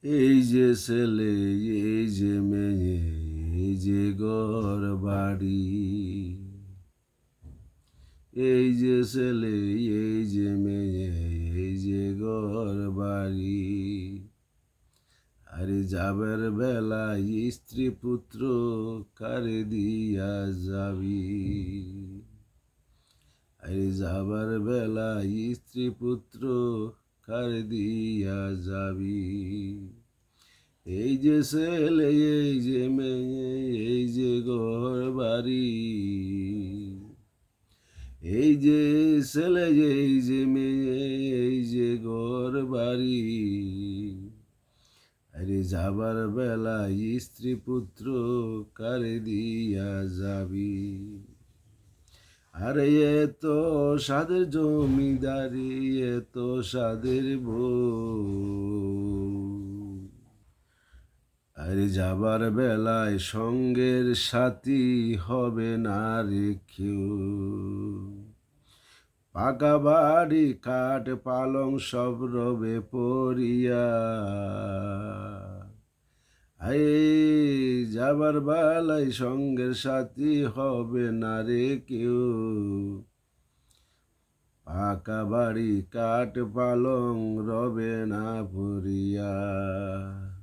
এই যে ছেলে, এই যে মেয়ে, এই যে ঘর বাড়ি। এই যে ছেলে, এই যে মেয়ে, এই যে ঘর বাড়ি। আরে যাবার বেলা স্ত্রী পুত্র কারে দিয়া যাবি। আরে যাবার বেলা স্ত্রী পুত্র কারে দিয়া যাবি। এই যে ছেলে, এই যে মেয়ে, এই যে ঘর বাড়ি। এই যে ছেলে, এই যে মেয়ে, এই যে ঘর বাড়ি। আরে যাবার বেলা স্ত্রী পুত্র কারে দিয়া যাবি। আরে এত সাদের জমিদারি, এত সাদের বউ। আরে যাবার বেলায় সঙ্গের সাথী হবে না রে কেউ। পাকা বাড়ি কাঠ পালং সব রবে পরিয়া। আয়ে যাবার বেলায় সঙ্গের সাথী হবে না রে কেউ। পাকা বাড়ি কাঠ পালং রবে না পরিয়া।